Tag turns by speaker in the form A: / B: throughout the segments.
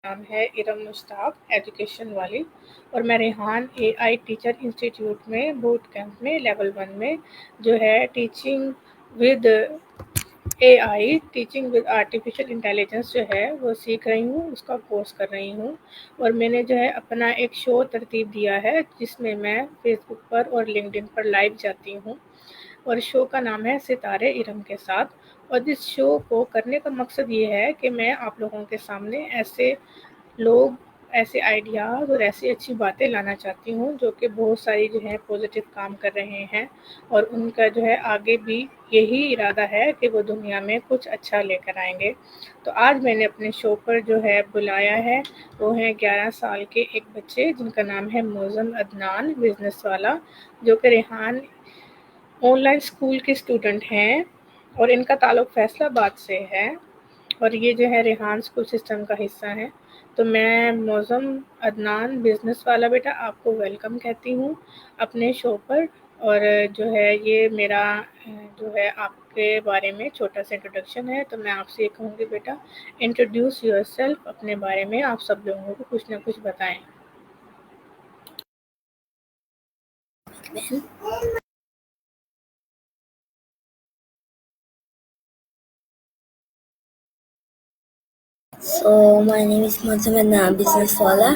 A: नाम है इरम मुश्ताक एजुकेशन वाली और मैं रेहान एआई टीचर इंस्टीट्यूट में बूट कैंप में लेवल 1 में जो है with AI teaching with artificial intelligence जो है वो सीख रही हूँ, उसका कोर्स कर रही हूँ। और मैंने जो है अपना एक शो तरतीब दिया है जिसमें मैं फेसबुक पर और लिंक्डइन पर लाइव जाती हूँ और शो का नाम है सितारे इरम के साथ। और इस शो को करने का मकसद ये है कि मैं आप लोगों के सामने लोग ऐसे आइडियाज़ और ऐसी अच्छी बातें लाना चाहती हूँ जो कि बहुत सारी जो है पॉजिटिव काम कर रहे हैं और उनका जो है आगे भी यही इरादा है कि वो दुनिया में कुछ अच्छा लेकर आएंगे। तो आज मैंने अपने शो पर जो है बुलाया है वो है 11 साल के एक बच्चे जिनका नाम है मौज़म अदनान बिजनेस वाला, जो कि रेहान ऑनलाइन स्कूल के स्टूडेंट हैं और इनका ताल्लुक फैसलाबाद से है और ये जो है रेहान स्कूल सिस्टम का हिस्सा है। तो मैं मौज़म अदनान बिज़नेस वाला बेटा आपको वेलकम कहती हूँ अपने शो पर। और जो है ये मेरा जो है आपके बारे में छोटा-सा इंट्रोडक्शन है। तो मैं आपसे ये कहूँगी बेटा, इंट्रोड्यूस योरसेल्फ, अपने बारे में आप सब लोगों को कुछ ना कुछ बताएँ।
B: So my name is Mohammed Business Wala.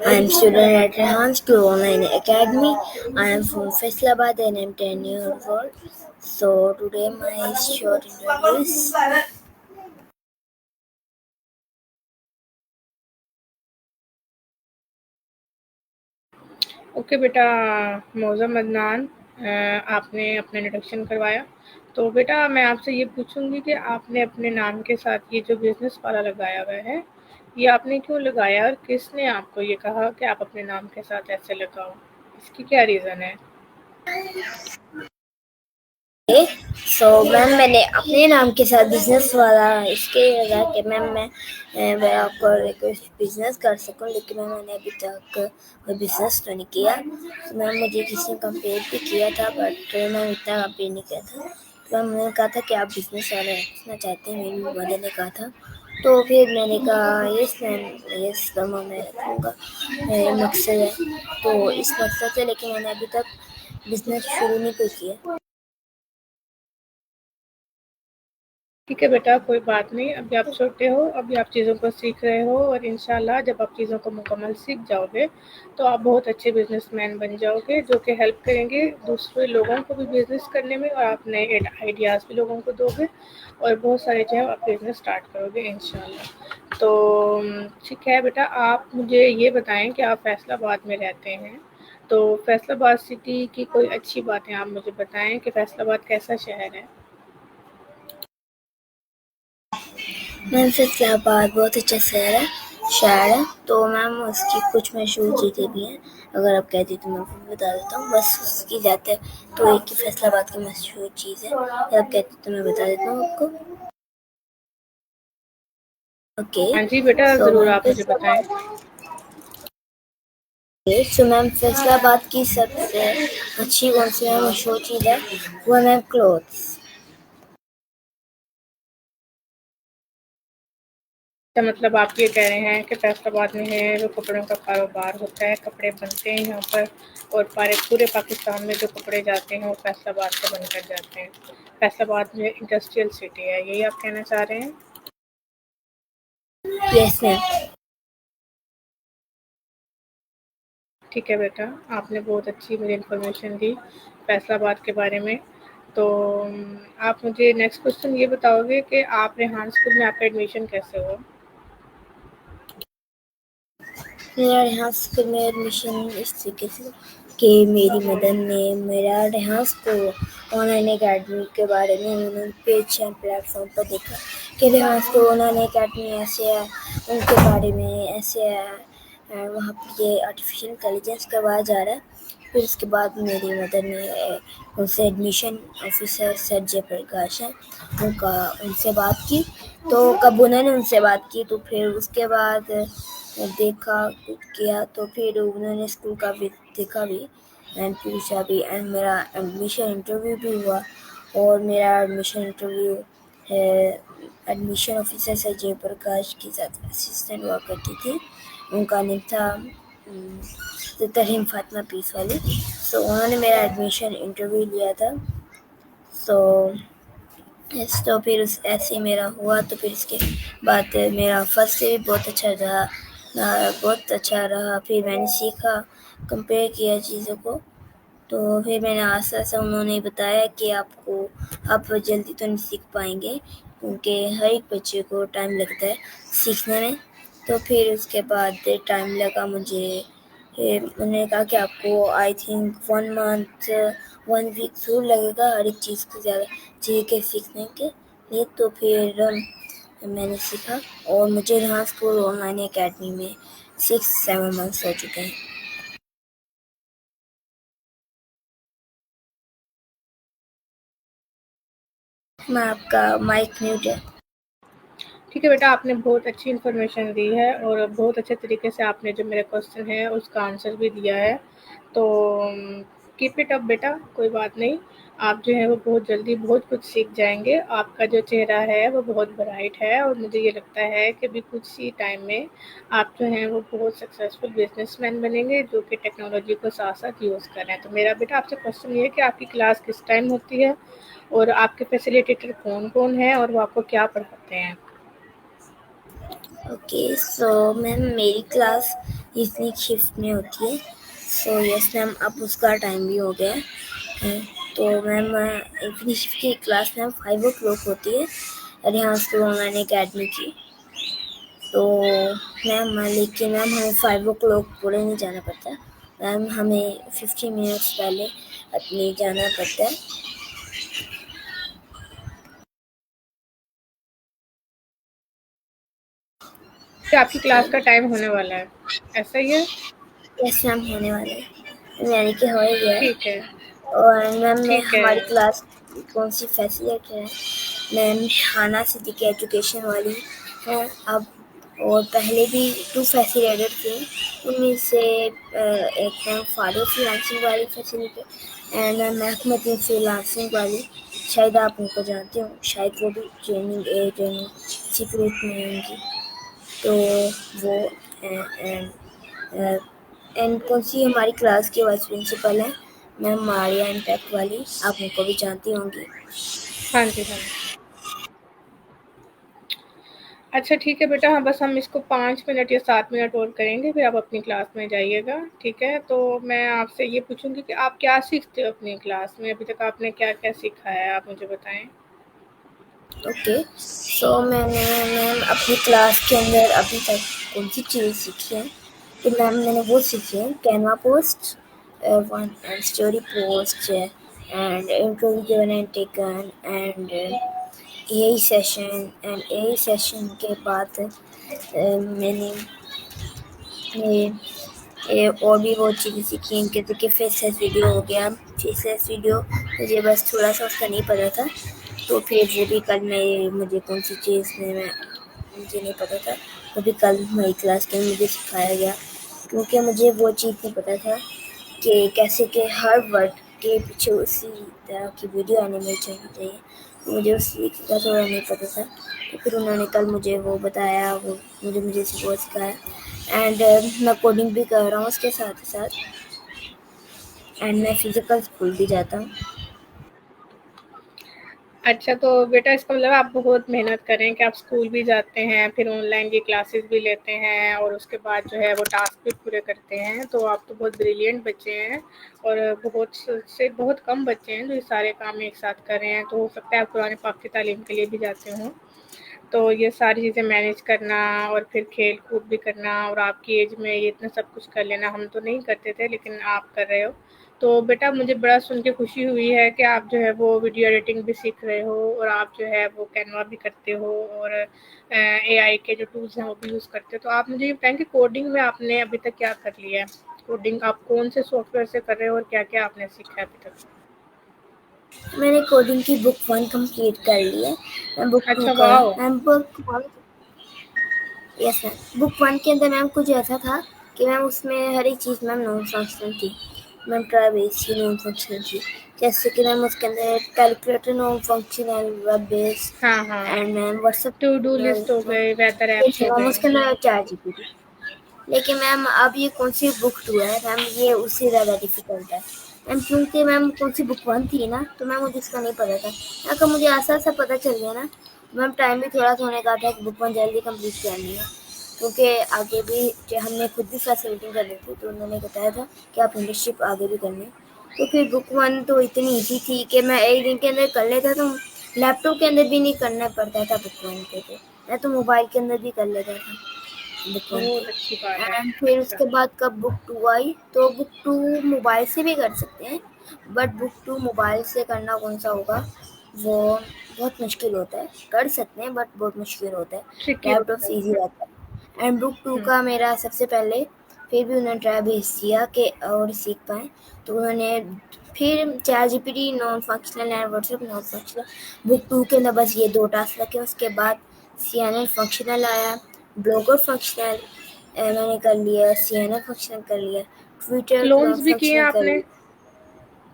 B: I am student at Rehan School Online Academy. I am from Faisalabad and I am 10 years old. So today my short introduce.
A: Okay बेटा मौज़म अदनान, आपने अपना इंट्रोडक्शन करवाया। तो बेटा मैं आपसे ये पूछूंगी कि आपने अपने नाम के साथ ये जो बिज़नेस वाला लगाया हुआ है, ये आपने क्यों लगाया और किसने आपको ये कहा कि आप अपने नाम के साथ ऐसे लगाओ? इसकी क्या रीज़न है?
B: सो मैम मैंने अपने नाम के साथ बिजनेस वाला इसके लगा कि मैम मैं आपको रिक्वेस्ट बिजनेस कर सकूं, लेकिन मैंने अभी तक कोई बिजनेस तो नहीं किया। तो मैम मुझे किसी ने कंपेयर भी किया था बट मैम इतना कंपेयर नहीं किया था। तो मैम मैंने कहा था कि आप बिजनेस वाला रखना चाहते हैं, मेरी मदर ने कहा था। तो फिर मैंने कहा यस मैम, यस मैम मैं रखूँगा, मेरा मकसद है। तो इस मकसद से लेकिन मैंने अभी तक बिजनेस शुरू नहीं कोई किया।
A: ठीक है बेटा, कोई बात नहीं। अभी आप छोटे हो, अभी आप चीज़ों को सीख रहे हो और इंशाल्लाह जब आप चीज़ों को मुकम्मल सीख जाओगे तो आप बहुत अच्छे बिजनेसमैन बन जाओगे जो कि हेल्प करेंगे दूसरे लोगों को भी बिजनेस करने में और आप नए आइडियाज़ भी लोगों को दोगे और बहुत सारे जो है आप बिजनेस स्टार्ट करोगे इंशाल्लाह। तो ठीक है बेटा, आप मुझे ये बताएं कि आप फैसलाबाद में रहते हैं, तो फैसलाबाद सिटी की कोई अच्छी बातें आप मुझे बताएं कि फैसलाबाद कैसा शहर है?
B: मैम फैसलाबाद बहुत अच्छा शहर है। तो मैम उसकी कुछ मशहूर चीज़ें भी हैं, अगर आप कहती तो मैं आपको बता देता हूँ। बस उसकी ज़्यादा तो एक ही फैसलाबाद की मशहूर चीज़ है, अगर आप कहती तो मैं बता देता हूँ आपको। ओके।
A: हाँ जी बेटा,
B: सो
A: ज़रूर
B: मैम
A: आप मुझे बताएं।
B: फैसलाबाद की सबसे अच्छी कौन सी मैम मशहूर चीज़ है, वो है मैम क्लोथ्स।
A: तो मतलब आप ये कह रहे हैं कि फैसलाबाद में है जो कपड़ों का कारोबार होता है, कपड़े बनते हैं यहाँ पर और पूरे पाकिस्तान में जो कपड़े जाते हैं वो फैसलाबाद से बनकर जाते हैं। फैसलाबाद में इंडस्ट्रियल सिटी है, यही आप कहना चाह रहे हैं?
B: Yes ma'am.
A: ठीक है बेटा, आपने बहुत अच्छी मुझे इन्फॉर्मेशन दी फैसलाबाद के बारे में। तो आप मुझे नेक्स्ट क्वेश्चन ये बताओगे कि आप रेहान स्कूल में आपका एडमिशन कैसे हुआ?
B: मेरा यहाँ स्कूल में एडमिशन इस तरीके से कि मेरी मदर ने मेरा रेहान को ऑनलाइन अकेडमी के बारे में उन्होंने पेज एंड प्लेटफॉर्म पर देखा कि रेहान को ऑनलाइन अकेडमी ऐसे है, उनके बारे में ऐसे है, वहाँ पर ये आर्टिफिशियल इंटेलिजेंस करवाया जा रहा है। फिर उसके बाद मेरी मदर ने उनसे एडमिशन ऑफिसर सर जयप्रकाश हैं उनसे बात की। तो कब उन्होंने उनसे बात की तो फिर उसके बाद देखा किया, तो फिर उन्होंने स्कूल का भी देखा भी एंड पूछा भी एंड मेरा एडमिशन इंटरव्यू भी हुआ। और मेरा एडमिशन इंटरव्यू है एडमिशन ऑफिसर सर जयप्रकाश के साथ असिस्टेंट हुआ करती थी। उनका नेम था तरहीम फातिमा पीस वाली। सो उन्होंने मेरा एडमिशन इंटरव्यू लिया था। सो यस, तो फिर उस ऐसे ही मेरा हुआ। तो फिर इसके बाद मेरा फर्स्ट से भी बहुत अच्छा रहा, बहुत अच्छा रहा। फिर मैंने सीखा, कंपेयर किया चीज़ों को। तो फिर मैंने आस्ता-आस्ता उन्होंने बताया कि आप जल्दी तो नहीं सीख पाएँगे, क्योंकि हर एक बच्चे को टाइम लगता है सीखने में। तो फिर उसके बाद टाइम लगा मुझे। उन्होंने कहा कि आपको आई थिंक 1 मंथ 1 वीक ज़रूर लगेगा हर एक चीज़ को ज़्यादा चीज़ के सीखने के लिए। तो फिर मैंने सीखा और मुझे यहाँ स्कूल ऑनलाइन अकेडमी में 6-7 मंथ्स हो चुके हैं। मैं आपका माइक म्यूट है।
A: ठीक है बेटा, आपने बहुत अच्छी इन्फॉर्मेशन दी है और बहुत अच्छे तरीके से आपने जो मेरे क्वेश्चन है उसका आंसर भी दिया है। तो कीप इट अप बेटा, कोई बात नहीं। आप जो है वो बहुत जल्दी बहुत कुछ सीख जाएंगे। आपका जो चेहरा है वो बहुत ब्राइट है और मुझे ये लगता है कि अभी कुछ ही टाइम में आप जो हैं वो बहुत सक्सेसफुल बिजनेसमैन बनेंगे, जो कि टेक्नोलॉजी को साथ साथ यूज़ कर रहे हैं। तो मेरा बेटा आपसे क्वेश्चन ये है कि आपकी क्लास किस टाइम होती है और आपके फैसिलिटेटर कौन कौन है और वो आपको क्या पढ़ाते हैं?
B: ओके, सो मैम मेरी क्लास इवनिंग शिफ्ट में होती है। सो यस मैम, अब उसका टाइम भी हो गया है। तो मैम इवनिंग शिफ्ट की क्लास मैम 5 o'clock होती है यहाँ स्कूल ऑनलाइन अकेडमी की। तो मैम लेकिन मैम हमें 5 o'clock पूरे नहीं जाना पड़ता। मैम हमें 15 मिनट्स पहले अपने जाना पड़ता है।
A: कि आपकी क्लास का टाइम होने वाला है, ऐसा ही है?
B: यस मैम, होने वाले हैं, यानी कि हो ही गया है।
A: ठीक है।
B: और मैम मैं
A: ठीक है।
B: हमारी क्लास कौन सी फैसिलिटी है? मैम हाना सिद्दीकी एजुकेशन वाली है अब। और पहले भी 2 फैसिलिटेटर थे, उनमें से एक मैम फारूक फ्रीलांसिंग वाली फैसिलिटी एंड मैम महकमती फ्रीलांसिंग वाली। शायद आप उनको जानते हो, शायद वो भी ट्रेनिंग सीक्रेट में होंगी। तो वो एंड कौन सी हमारी क्लास की वाइस प्रिंसिपल हैं मैम मारिया इम्पैक्ट वाली, आप उनको भी जानती होंगी।
A: हाँ जी, हाँ जी। अच्छा ठीक है बेटा, हाँ बस हम इसको 5 मिनट या 7 मिनट और करेंगे, फिर आप अपनी क्लास में जाइएगा। ठीक है, तो मैं आपसे ये पूछूंगी कि आप क्या सीखते हो अपनी क्लास में? अभी तक आपने क्या क्या सीखा है, आप मुझे बताएं।
B: ओके, सो मैंने मैम अपनी क्लास के अंदर अभी तक कौन सी चीज़ें सीखी हैं? तो मैम मैंने वो सीखी है Canva post, one and story post and interview given and taken and यही सेशन। एंड यही सेशन के बाद मैंने ये और भी बहुत चीज़ें सीखी हैं, जैसे कि फेसलेस वीडियो हो गया। फेसलेस वीडियो मुझे बस थोड़ा सा उसका नहीं पता था, तो फिर वो भी कल मैं मुझे कौन सी चीज़ में मैं मुझे नहीं पता था, वो भी कल मेरी क्लास में मुझे सिखाया गया। क्योंकि मुझे वो चीज़ नहीं पता था कि कैसे कि हर वर्ड के पीछे उसी तरह की वीडियो एनिमेशन होनी चाहिए। मुझे उस चीज़ का थोड़ा नहीं पता था, तो फिर उन्होंने कल मुझे वो बताया, वो मुझे वो सिखाया। एंड मैं कोडिंग भी कर रहा हूँ उसके साथ ही साथ। एंड मैं फिज़िकल स्कूल भी जाता हूँ।
A: अच्छा, तो बेटा इसका मतलब आप बहुत मेहनत कर रहे हैं कि आप स्कूल भी जाते हैं, फिर ऑनलाइन ये क्लासेस भी लेते हैं और उसके बाद जो है वो टास्क भी पूरे करते हैं। तो आप तो बहुत ब्रिलियंट बच्चे हैं और बहुत से बहुत कम बच्चे हैं जो ये सारे काम एक साथ कर रहे हैं। तो हो सकता है आप कुरान पाक की तालीम के लिए भी जाते हों। तो ये सारी चीज़ें मैनेज करना और फिर खेल कूद भी करना और आपकी एज में ये इतना सब कुछ कर लेना, हम तो नहीं करते थे लेकिन आप कर रहे हो। तो बेटा मुझे बड़ा सुन के खुशी हुई है कि आप जो है वो वीडियो एडिटिंग भी सीख रहे हो और आप जो है वो कैनवा भी करते हो और एआई के जो टूल्स हैं वो भी यूज़ करते हो। तो आप मुझे ये बताएं कि कोडिंग में आपने अभी तक क्या कर लिया है? कोडिंग आप कौन से सॉफ्टवेयर से कर रहे हो और क्या क्या आपने सीखा है अभी तक?
B: मैंने कोडिंग की बुक 1 कंप्लीट कर ली है। मैं बुक 2
A: अच्छा,
B: कर
A: वाह।
B: Ma'am book 1। Yes ma'am, book 1 के अंदर मैम कुछ ऐसा था कि मैम उसमें हर एक चीज़ मैम नॉन फंक्शनल थी। मैम ट्राई बेस ही नॉन फंक्शनल थी। जैसे कि मैम उसके अंदर calculator non functional, web based
A: हाँ, हाँ।
B: And ma'am WhatsApp
A: to do
B: functional,
A: list हो
B: मैम
A: गए, वेदर
B: ये
A: ऐप्स
B: थे
A: हो
B: मैम
A: गए।
B: उसके अंदर चैट जीपीटी। लेकिन मैम अब ये कौन सी बुक टू है मैम, ये उससे ज़्यादा डिफिकल्ट है मैम, क्योंकि मैम कौन सी बुक वन थी ना, तो मैम मुझे इसका नहीं पता था। अगर मुझे ऐसा ऐसा पता चल गया ना, मैम टाइम भी थोड़ा सा होने का था कि बुक वन जल्दी कंप्लीट करनी है, क्योंकि आगे भी जो हमने खुद भी फैसिलिटी करनी थी, तो उन्होंने बताया था कि आप इंटर्नशिप आगे भी करनी है। तो फिर बुक वन तो इतनी ईजी थी कि मैं एक दिन के अंदर कर लेता, तो लैपटॉप के अंदर भी नहीं करना पड़ता था बुक वन के, तो मैं तो मोबाइल के अंदर भी कर लेता था बुक वन को।
A: बहुत अच्छी बात है।
B: एंड फिर
A: अच्छा।
B: उसके बाद कब बुक टू आई, तो बुक टू मोबाइल से भी कर सकते हैं, बट बुक टू मोबाइल से करना कौन सा होगा, वो बहुत मुश्किल होता है। कर सकते हैं बट बहुत मुश्किल होता है,
A: ट्रिकी
B: लैपटॉप
A: होता
B: से
A: है।
B: ईजी रहता है। एंड बुक टू
A: हुँ।
B: का मेरा सबसे पहले, फिर भी उन्होंने ट्राई भेज दिया कि और सीख पाएँ, तो उन्होंने फिर chat GPT non functional and WhatsApp non functional, book two के अंदर बस ये 2 टास्क रखे। उसके बाद सीएनएन फंक्शनल आया, ब्लॉगर फंक्शनल मैंने कर लिया, सीएनएन फंक्शनल कर लिया, ट्विटर क्लोन
A: क्लोन्स भी किए हैं
B: फंक्शनल कर
A: आपने?
B: लिया।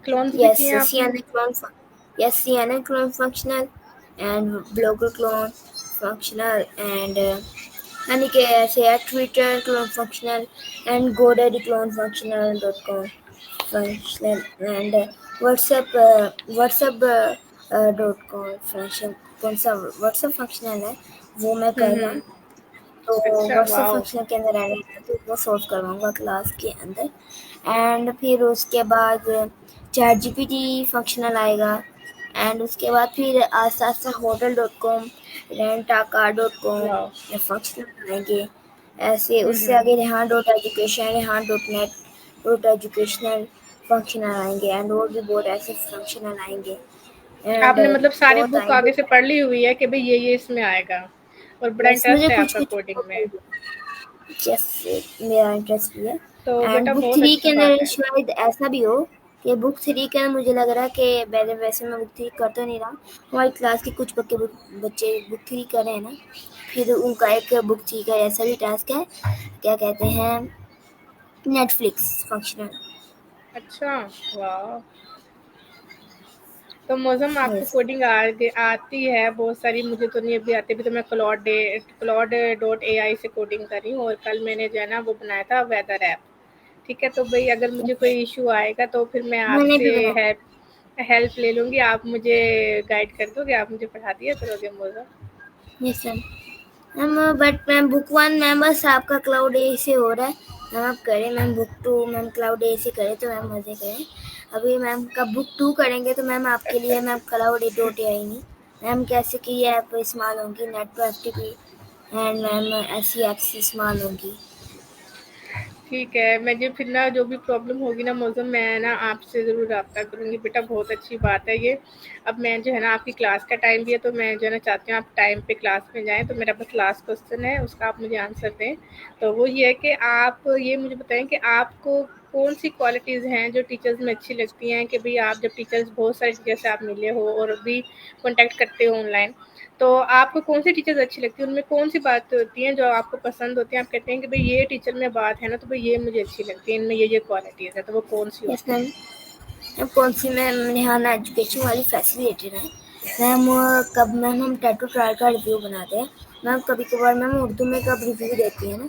A: क्लोन्स भी
B: Yes,
A: किए हैं आपने?
B: CNN clone yes, CNN clone functional and blogger clone functional and यानी कि ऐसे है Twitter clone functional and GoDaddy clone functional .com functional and WhatsApp .com function, कौन सा WhatsApp फंक्शनल है वो मैं
A: हुँ,
B: कर रहा हूँ।
A: हुँ।
B: तो
A: अच्छा,
B: व्हाट्सएप
A: वॉव!
B: फंक्शन के अंदर ऐड है, तो वो सॉल्व करवाऊँगा क्लास के अंदर। एंड फिर उसके बाद चैट जीपीटी फंक्शनल आएगा। एंड उसके बाद फिर आस्ता-आस्ता hotel dot com, rent a car dot com
A: wow!
B: ये फंक्शनल आएँगे। ऐसे
A: हुँ,
B: उससे
A: हुँ।
B: आगे Rehan dot education, Rehan dot net dot educational functional आएँगे एंड और भी बहुत ऐसे फंक्शनल आएँगे। एंड
A: आपने मतलब सारी
B: बहुत
A: बुक
B: आएँगे।
A: आगे से पढ़ ली हुई है कि भई ये इसमें आएगा, और बड़ा
B: यस, मुझे
A: इंटरेस्ट है आपका
B: कुछ-कुछ
A: कोडिंग में।
B: यस, मेरा इंटरेस्ट भी है।
A: तो
B: एंड
A: बेटा
B: बुक
A: बहुत
B: थ्री
A: अच्छी
B: के
A: बात
B: अंदर
A: है।
B: शायद ऐसा भी हो कि बुक थ्री के अंदर मुझे लग रहा है कि पहले वैसे मैं बुक थ्री कर तो नहीं रहा, हमारी क्लास के कुछ बच्चे बुक थ्री कर रहे हैं ना, फिर उनका एक बुक थ्री का ऐसा भी टास्क है, क्या कहते हैं, नेटफ्लिक्स फंक्शनल।
A: अच्छा, वाह! तो मौसम आपको
B: यस
A: कोडिंग आगे आती है बहुत सारी, मुझे तो नहीं अभी आती, अभी तो मैं क्लॉड डॉट एआई से कोडिंग कर रही हूँ, और कल मैंने जो है ना वो बनाया था वेदर ऐप। ठीक है, तो भई अगर मुझे कोई इश्यू आएगा तो फिर मैं
B: मैंने
A: आपसे
B: भी बनाया।
A: हेल्प ले लूँगी, आप मुझे गाइड कर दोगे, आप मुझे पढ़ा दिया करोगे मौसम?
B: Yes sir. Ma'am but ma'am book one ma'am बस आपका क्लाउड ए से हो रहा है, मैम आप करें, ma'am book to ma'am Claude A से करें तो मैम मज़े करें। अभी मैम कब बुक टू करेंगे तो मैम आपके
A: अच्छा,
B: लिए ma'am Claude A dot A I नहीं, मैम कैसे कि ये ऐप इस्तेमाल होंगी नेट पर F T P, and ma'am ऐसी ऐप्स इस्तेमाल होंगी।
A: ठीक है, मुझे फिर ना जो भी प्रॉब्लम होगी ना मौसम, मैं ना आपसे ज़रूर राब्ता करूँगी बेटा, बहुत अच्छी बात है ये। अब मैं जो है ना, आपकी क्लास का टाइम भी है, तो मैं जो है ना चाहती हूँ आप टाइम पे क्लास में जाएँ, तो मेरा बस लास्ट क्वेश्चन है, उसका आप मुझे आंसर दें। तो वो ये है कि आप ये मुझे बताएँ कि आपको कौन-सी क्वालिटीज़ हैं जो टीचर्स में अच्छी लगती हैं, कि भई आप जब टीचर्स, बहुत सारे टीचर से आप मिले हो और अभी कॉन्टैक्ट करते हो ऑनलाइन, तो आपको कौन-सी टीचर्स अच्छी लगती है? उनमें कौन-सी बातें होती हैं जो आपको पसंद होती हैं? आप कहते हैं कि भई ये टीचर में बात है ना, तो भई ये मुझे अच्छी लगती है, इनमें ये क्वालिटीज़ है, तो वो कौन-सी
B: यस
A: होती
B: मैम।
A: हैं?
B: मैम कौन सी मैम, नेहाना एजुकेशन वाली फैसिलिटेटर है मैम। कब मैम हम टैटू ट्रायल का रिव्यू बनाते हैं मैम, कभी कभार मैम उर्दू में कब रिव्यू देती है ना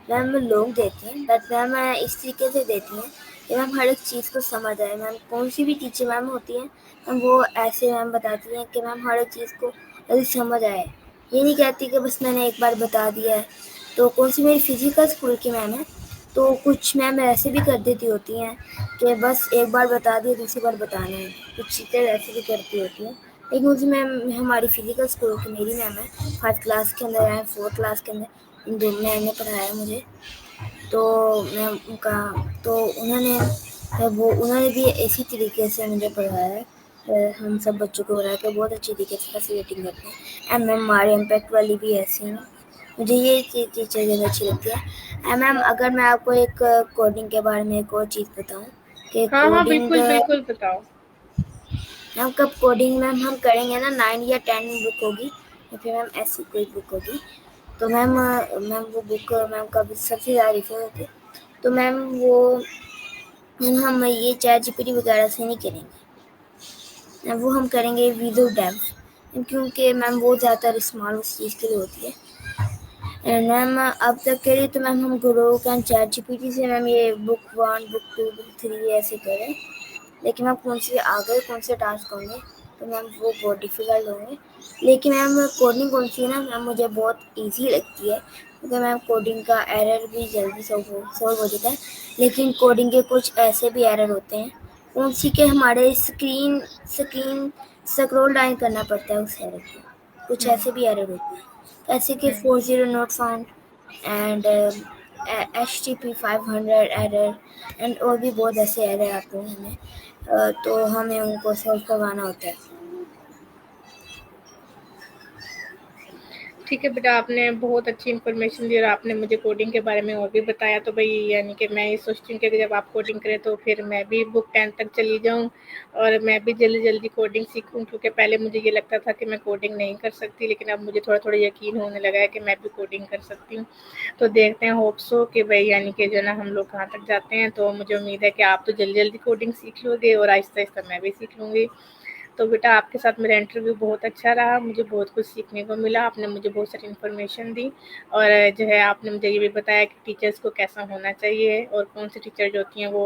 B: मैम, लोग देते हैं, बट मैम इस तरीके से देती हैं कि मैम हर एक चीज़ को समझ आए। मैम कौन सी भी टीचर मैम होती हैं मैम, वो ऐसे मैम बताती हैं कि मैम हर एक चीज़ को जल्दी समझ आए, ये नहीं कहती कि बस मैंने एक बार बता दिया है। तो कौन सी मेरी फिजिकल स्कूल की मैम है, तो कुछ मैम ऐसे भी कर देती होती हैं कि बस एक बार बता दिया दूसरी बार बताना है, कुछ चीज़ें ऐसे भी करती होती हैं। लेकिन उस मैम हमारी फिजिकल स्कूल की मेरी मैम है, फर्स्ट क्लास के अंदर है, फोर्थ क्लास के अंदर, इन दोनों मैम ने पढ़ाया मुझे। तो मैम उनका, तो उन्होंने भी इसी तरीके से मुझे पढ़ाया है। हम सब बच्चों को पढ़ा के बहुत अच्छी तरीके से फैसिलिटेटिंग करते हैं। एंड मैम हमारे इम्पैक्ट वाली भी ऐसी हैं, मुझे ये टीचर ज़्यादा अच्छी लगती है। मैम अगर मैं आपको एक कोडिंग के बारे में एक और चीज़ बताऊँ कि
A: हाँ, हाँ,
B: कोडिंग,
A: बिल्कुल, बिल्कुल बताओ।
B: मैम कब कोडिंग मैम हम करेंगे ना 9 या 10 बुक होगी या फिर मैम ऐसी कोई बुक होगी, तो मैम वो बुक मैम का सबसे ज़्यादा रिफर होती है, तो मैम वो मैम हम ये चैट जीपीटी वगैरह से नहीं करेंगे। वो हम करेंगे वीडियो डेव, क्योंकि मैम वो ज़्यादातर इस्तेमाल उस चीज़ के लिए होती है। एंड मैम अब तक के लिए तो मैम हम ग्रोक एंड चैट जीपीटी से मैम ये बुक 1, बुक 2, बुक 3 ऐसे करें, लेकिन मैम कौन से आगे कौन से टास्क होंगे तो मैम वो बहुत डिफ़िकल्ट होंगे। लेकिन मैम कोडिंग कौन सी है ना मैम मुझे बहुत ईजी लगती है, क्योंकि मैम कोडिंग का एरर भी जल्दी सॉल्व हो जाता है। लेकिन कोडिंग के कुछ ऐसे भी एरर होते हैं कौन सी के हमारे स्क्रीन स्क्रीन स्क्रॉल डाउन करना पड़ता है उस एरर को, कुछ
A: हुँ,
B: ऐसे भी एरर होते हैं ऐसे कि
A: हुँ।
B: 40 not found and HTTP 500 error and और भी बहुत ऐसे एरर आते हैं हमें, तो हमें उनको सॉल्व करवाना होता है।
A: ठीक है बेटा, आपने बहुत अच्छी इन्फॉर्मेशन दी और आपने मुझे कोडिंग के बारे में और भी बताया, तो भई यानी कि मैं ये सोचती हूँ कि जब आप कोडिंग करें तो फिर मैं भी बुक 10 तक चली जाऊँ और मैं भी जल्दी-जल्दी कोडिंग सीखूँ, क्योंकि पहले मुझे ये लगता था कि मैं कोडिंग नहीं कर सकती, लेकिन अब मुझे थोड़ा-थोड़ा यकीन होने लगा है कि मैं भी कोडिंग कर सकती हूँ। तो देखते हैं, होप सो कि भई यानी कि जो है ना हम लोग कहाँ तक जाते हैं, तो मुझे उम्मीद है कि आप तो जल्दी-जल्दी कोडिंग सीख लोगे और आहिस्ता-आहिस्ता मैं भी सीख लूँगी। तो बेटा आपके साथ मेरा इंटरव्यू बहुत अच्छा रहा, मुझे बहुत कुछ सीखने को मिला, आपने मुझे बहुत सारी इन्फॉर्मेशन दी और जो है आपने मुझे ये भी बताया कि टीचर्स को कैसा होना चाहिए और कौन सी टीचर जो होती हैं वो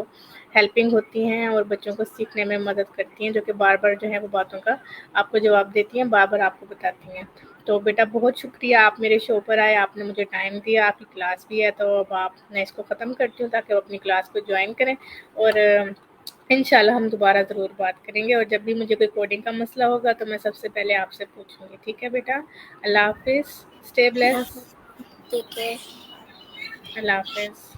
A: हेल्पिंग होती हैं और बच्चों को सीखने में मदद करती हैं, जो कि बार-बार जो है वो बातों का आपको जवाब देती हैं, बार-बार आपको बताती हैं। तो बेटा बहुत शुक्रिया, आप मेरे शो पर आए, आपने मुझे टाइम दिया, आपकी क्लास भी है, तो अब आप मैं इसको ख़त्म करती हूँ ताकि आप अपनी क्लास को जॉइन करें और इंशाल्लाह हम दोबारा ज़रूर बात करेंगे और जब भी मुझे कोई कोडिंग का मसला होगा तो मैं सबसे पहले आपसे पूछूँगी, ठीक है बेटा? अल्लाह हाफ़िज़, स्टे ब्लेस्ड,
B: ठीक है।
A: अल्लाह हाफ़िज़।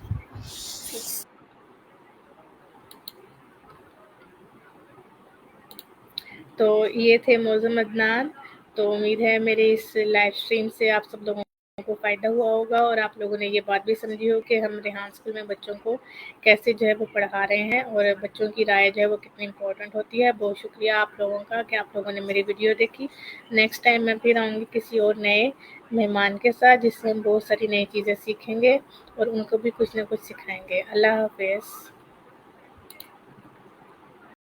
A: तो ये थे मौज़ूम अदनान। तो उम्मीद है मेरी इस लाइव स्ट्रीम से आप सब लोगों को फ़ायदा हुआ होगा और आप लोगों ने ये बात भी समझी हो कि हम रेहान स्कूल में बच्चों को कैसे जो है वो पढ़ा रहे हैं और बच्चों की राय जो है वो कितनी इम्पोर्टेंट होती है। बहुत शुक्रिया आप लोगों का कि आप लोगों ने मेरी वीडियो देखी। नेक्स्ट टाइम मैं फिर आऊँगी किसी और नए मेहमान के साथ, जिससे हम बहुत सारी नई चीज़ें सीखेंगे और उनको भी कुछ ना कुछ सिखाएँगे। अल्लाह हाफ़िज़।